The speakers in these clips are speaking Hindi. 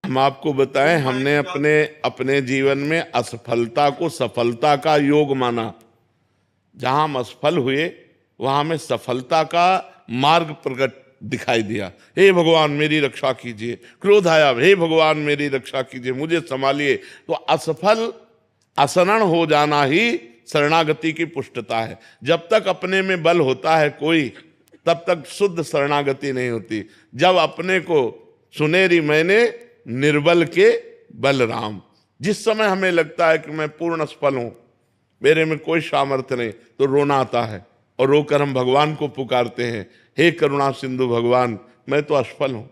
हम आपको बताएं, हमने अपने अपने जीवन में असफलता को सफलता का योग माना। जहां हम असफल हुए वहां हमें सफलता का मार्ग प्रकट दिखाई दिया। हे भगवान मेरी रक्षा कीजिए, क्रोध आया, हे भगवान मेरी रक्षा कीजिए, मुझे संभालिए। तो असफल असरण हो जाना ही शरणागति की पुष्टता है। जब तक अपने में बल होता है कोई, तब तक शुद्ध शरणागति नहीं होती। जब अपने को सुनेरी मैंने निर्बल के बलराम, जिस समय हमें लगता है कि मैं पूर्ण असफल हूं, मेरे में कोई सामर्थ्य नहीं, तो रोना आता है और रोकर हम भगवान को पुकारते हैं, हे करुणा सिंधु भगवान, मैं तो असफल हूं,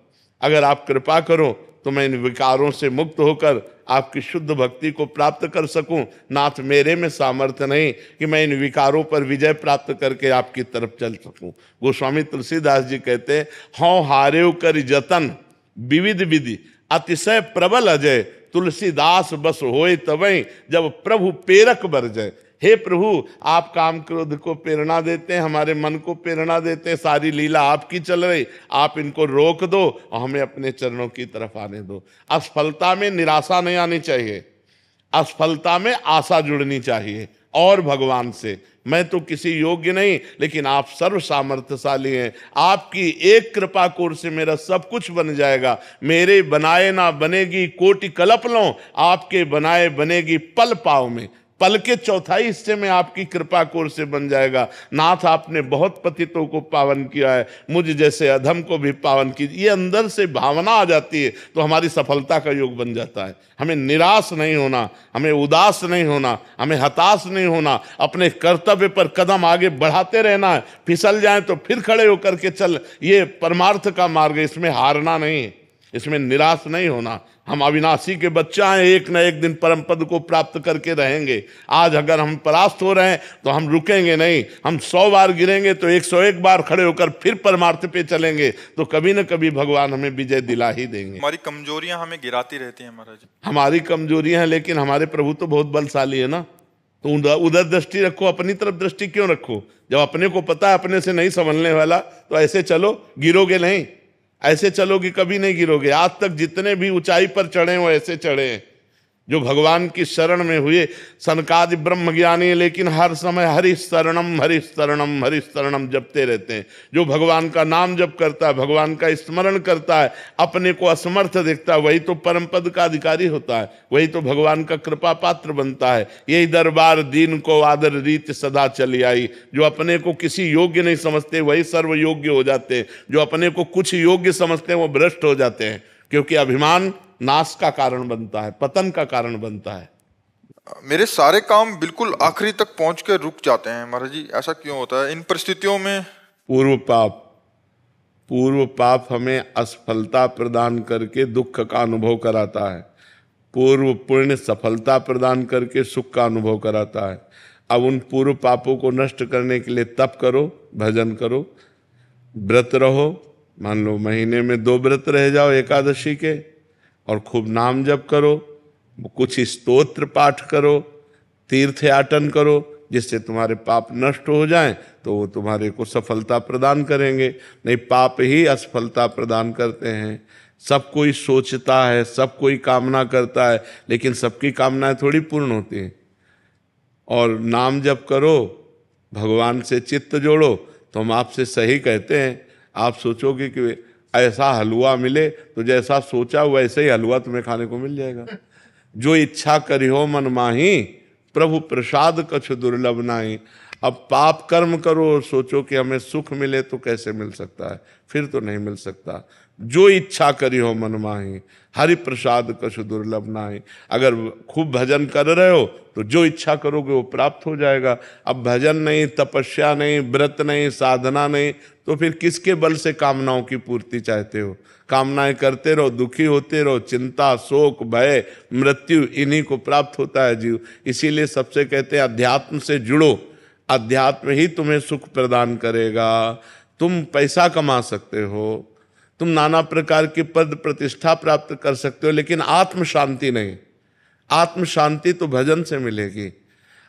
अगर आप कृपा करो तो मैं इन विकारों से मुक्त होकर आपकी शुद्ध भक्ति को प्राप्त कर सकूं। नाथ मेरे में सामर्थ्य नहीं कि मैं इन विकारों पर विजय प्राप्त करके आपकी तरफ चल सकूं। गोस्वामी तुलसीदास जी कहते हैं, हौ हारेव कर जतन विविध विधि अतिशय प्रबल अजय, तुलसीदास बस होए तवै जब प्रभु प्रेरक बर जाए। हे प्रभु, आप काम क्रोध को प्रेरणा देते हैं, हमारे मन को प्रेरणा देते हैं, सारी लीला आपकी चल रही, आप इनको रोक दो और हमें अपने चरणों की तरफ आने दो। असफलता में निराशा नहीं आनी चाहिए, असफलता में आशा जुड़नी चाहिए और भगवान से। मैं तो किसी योग्य नहीं, लेकिन आप सर्व सामर्थ्यशाली हैं, आपकी एक कृपा कोर से मेरा सब कुछ बन जाएगा। मेरे बनाए ना बनेगी कोटि कल्पना, आपके बनाए बनेगी पल पाव में, पल के चौथाई हिस्से में आपकी कृपा कोर से बन जाएगा। नाथ आपने बहुत पतितों को पावन किया है, मुझ जैसे अधम को भी पावन कीजिए। ये अंदर से भावना आ जाती है तो हमारी सफलता का योग बन जाता है। हमें निराश नहीं होना, हमें उदास नहीं होना, हमें हताश नहीं होना, अपने कर्तव्य पर कदम आगे बढ़ाते रहना है। फिसल जाए तो फिर खड़े होकर के चल, ये परमार्थ का मार्ग है, इसमें हारना नहीं है, इसमें निराश नहीं होना। हम अविनाशी के बच्चा हैं, एक न एक दिन परम पद को प्राप्त करके रहेंगे। आज अगर हम परास्त हो रहे हैं तो हम रुकेंगे नहीं, हम 100 बार गिरेंगे तो 101 बार खड़े होकर फिर परमार्थ पे चलेंगे, तो कभी न कभी भगवान हमें विजय दिला ही देंगे। हमारी कमजोरियां हमें गिराती रहती हैं महाराज। हमारी कमजोरियां हैं, लेकिन हमारे प्रभु तो बहुत बलशाली है ना। तो उधर दृष्टि रखो, अपनी तरफ दृष्टि क्यों रखो? जब अपने को पता है अपने से नहीं संभलने वाला, तो ऐसे चलो, गिरोगे नहीं। ऐसे चलोगे कभी नहीं गिरोगे। आज तक जितने भी ऊंचाई पर चढ़े वो ऐसे चढ़े हैं, जो भगवान की शरण में हुए। सनकादि ब्रह्म ज्ञानी, लेकिन हर समय हरि शरणम हरि शरणम हरि शरणम जपते रहते हैं। जो भगवान का नाम जप करता है, भगवान का स्मरण करता है, अपने को असमर्थ देखता है, वही तो परम पद का अधिकारी होता है, वही तो भगवान का कृपा पात्र बनता है। यही दरबार दीन को आदर रीत सदा चली आई। जो अपने को किसी योग्य नहीं समझते वही सर्व योग्य हो जाते हैं, जो अपने को कुछ योग्य समझते हैं वो भ्रष्ट हो जाते हैं, क्योंकि अभिमान नाश का कारण बनता है, पतन का कारण बनता है। मेरे सारे काम बिल्कुल आखिरी तक पहुंच के रुक जाते हैं महाराज जी, ऐसा क्यों होता है इन परिस्थितियों में? पूर्व पाप हमें असफलता प्रदान करके दुख का अनुभव कराता है, पूर्व पुण्य सफलता प्रदान करके सुख का अनुभव कराता है। अब उन पूर्व पापों को नष्ट करने के लिए तप करो, भजन करो, व्रत रहो। मान लो महीने में 2 व्रत रह जाओ एकादशी के, और खूब नाम जप करो, कुछ स्तोत्र पाठ करो, तीर्थ याटन करो, जिससे तुम्हारे पाप नष्ट हो जाएं, तो वो तुम्हारे को सफलता प्रदान करेंगे। नहीं, पाप ही असफलता प्रदान करते हैं। सब कोई सोचता है, सब कोई कामना करता है, लेकिन सबकी कामनाएं थोड़ी पूर्ण होती हैं। और नाम जप करो, भगवान से चित्त जोड़ो, तो हम आपसे सही कहते हैं। आप सोचोगे कि ऐसा हलवा मिले, तो जैसा सोचा वैसे ही हलवा तुम्हें खाने को मिल जाएगा। जो इच्छा करियो मन माही, प्रभु प्रसाद कछु दुर्लभ नाही। अब पाप कर्म करो और सोचो कि हमें सुख मिले, तो कैसे मिल सकता है? फिर तो नहीं मिल सकता। जो इच्छा करियो मन माही, हरि प्रसाद कछु दुर्लभ नाही। अगर खूब भजन कर रहे हो तो जो इच्छा करोगे वो प्राप्त हो जाएगा। अब भजन नहीं, तपस्या नहीं, व्रत नहीं, साधना नहीं, तो फिर किसके बल से कामनाओं की पूर्ति चाहते हो? कामनाएं करते रहो, दुखी होते रहो, चिंता, शोक, भय, मृत्यु, इन्हीं को प्राप्त होता है जीव। इसीलिए सबसे कहते हैं अध्यात्म से जुड़ो, अध्यात्म ही तुम्हें सुख प्रदान करेगा। तुम पैसा कमा सकते हो, तुम नाना प्रकार के पद प्रतिष्ठा प्राप्त कर सकते हो, लेकिन आत्म शांति नहीं। आत्म शांति तो भजन से मिलेगी।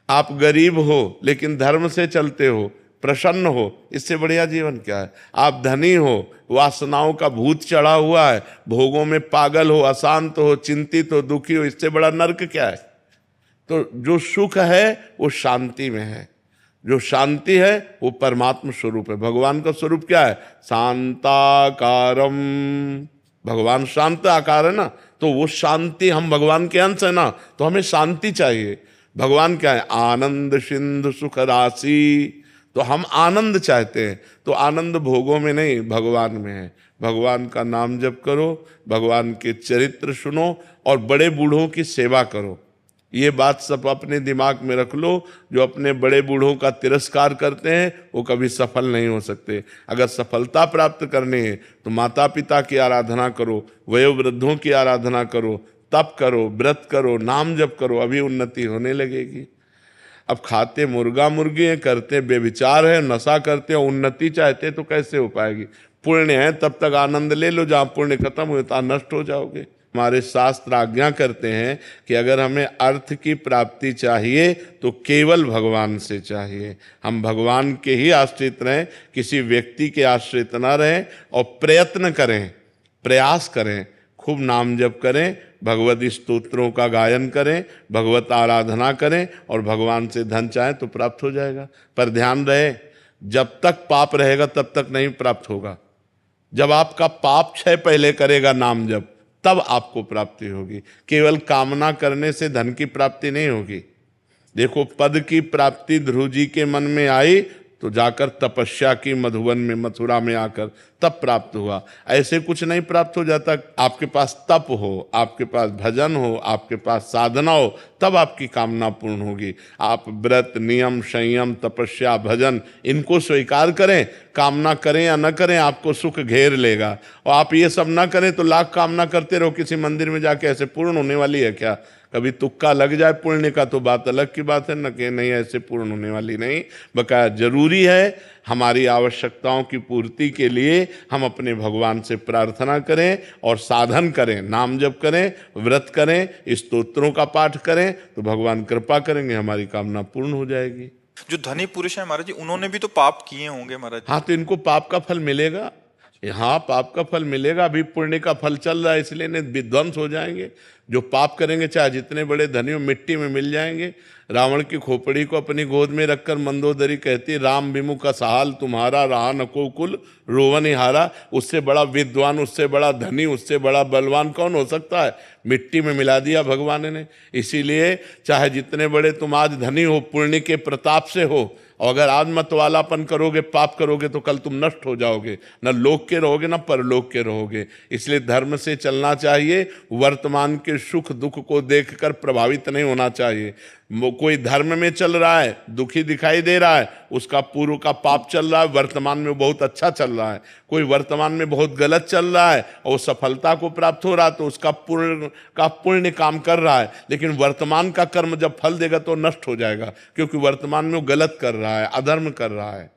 आप गरीब हो लेकिन धर्म से चलते हो, प्रसन्न हो, इससे बढ़िया जीवन क्या है। आप धनी हो, वासनाओं का भूत चढ़ा हुआ है, भोगों में पागल हो, अशांत हो, चिंतित हो, दुखी हो, इससे बड़ा नरक क्या है। तो जो सुख है वो शांति में है, जो शांति है वो परमात्मा स्वरूप है। भगवान का स्वरूप क्या है? शांताकारम। भगवान शांत आकार है ना, तो वो शांति, हम भगवान के अंश है ना, तो हमें शांति चाहिए। भगवान क्या है? आनंद सिंधु सुख राशि। तो हम आनंद चाहते हैं, तो आनंद भोगों में नहीं, भगवान में है। भगवान का नाम जप करो, भगवान के चरित्र सुनो और बड़े बूढ़ों की सेवा करो। ये बात सब अपने दिमाग में रख लो। जो अपने बड़े बूढ़ों का तिरस्कार करते हैं वो कभी सफल नहीं हो सकते। अगर सफलता प्राप्त करनी है तो माता पिता की आराधना करो, वयोवृद्धों की आराधना करो, तप करो, व्रत करो, नाम जप करो, अभी उन्नति होने लगेगी। अब खाते मुर्गा मुर्गी हैं, करते व्यभिचार है, नशा करते हैं, उन्नति चाहते हैं तो कैसे हो पाएगी। पुण्य है तब तक आनंद ले लो, जहाँ पुण्य खत्म हो तो नष्ट हो जाओगे। हमारे शास्त्र आज्ञा करते हैं कि अगर हमें अर्थ की प्राप्ति चाहिए तो केवल भगवान से चाहिए। हम भगवान के ही आश्रित रहें, किसी व्यक्ति के आश्रित न रहें, और प्रयत्न करें, प्रयास करें, खूब नाम जप करें, भगवत स्तोत्रों का गायन करें, भगवत आराधना करें, और भगवान से धन चाहें तो प्राप्त हो जाएगा। पर ध्यान रहे, जब तक पाप रहेगा तब तक नहीं प्राप्त होगा। जब आपका पाप क्षय पहले करेगा नाम जप, तब आपको प्राप्ति होगी। केवल कामना करने से धन की प्राप्ति नहीं होगी। देखो, पद की प्राप्ति ध्रुव जी के मन में आई तो जाकर तपस्या की मधुवन में, मथुरा में आकर तब प्राप्त हुआ। ऐसे कुछ नहीं प्राप्त हो जाता। आपके पास तप हो, आपके पास भजन हो, आपके पास साधना हो, तब आपकी कामना पूर्ण होगी। आप व्रत, नियम, संयम, तपस्या, भजन इनको स्वीकार करें, कामना करें या न करें, आपको सुख घेर लेगा। और आप ये सब ना करें तो लाख कामना करते रहो, किसी मंदिर में जाके ऐसे पूर्ण होने वाली है क्या? कभी तुक्का लग जाए पुण्य का तो बात अलग की बात है, न कि नहीं ऐसे पूर्ण होने वाली नहीं। बकाया जरूरी है हमारी आवश्यकताओं की पूर्ति के लिए हम अपने भगवान से प्रार्थना करें और साधन करें, नाम जप करें, व्रत करें, स्तोत्रों का पाठ करें, तो भगवान कृपा करेंगे, हमारी कामना पूर्ण हो जाएगी। जो धनी पुरुष है महाराज जी, उन्होंने भी तो पाप किए होंगे महाराज। हाँ, तो इनको पाप का फल मिलेगा। हाँ, पाप का फल मिलेगा। अभी पुण्य का फल चल रहा है, इसलिए इन्हें विध्वंस हो जाएंगे। जो पाप करेंगे चाहे जितने बड़े धनी हो, मिट्टी में मिल जाएंगे। रावण की खोपड़ी को अपनी गोद में रखकर मंदोदरी कहती, राम विमुख सहाल तुम्हारा, रहा नको कुल रोवन हारा। उससे बड़ा विद्वान, उससे बड़ा धनी, उससे बड़ा बलवान कौन हो सकता है? मिट्टी में मिला दिया भगवान ने। इसीलिए चाहे जितने बड़े तुम आज धनी हो, पुण्य के प्रताप से हो, और अगर आज मतवालापन करोगे, पाप करोगे, तो कल तुम नष्ट हो जाओगे। न लोक के रहोगे, न परलोक के रहोगे। इसलिए धर्म से चलना चाहिए। वर्तमान के सुख दुख को देखकर प्रभावित नहीं होना चाहिए। कोई धर्म में चल रहा है, दुखी दिखाई दे रहा है, उसका पूर्व का पाप चल रहा है, वर्तमान में बहुत अच्छा चल रहा है। कोई वर्तमान में बहुत गलत चल रहा है और सफलता को प्राप्त हो रहा है, तो उसका पुण्य काम कर रहा है, लेकिन वर्तमान का कर्म जब फल देगा तो नष्ट हो जाएगा, क्योंकि वर्तमान में वो गलत कर रहा है, अधर्म कर रहा है।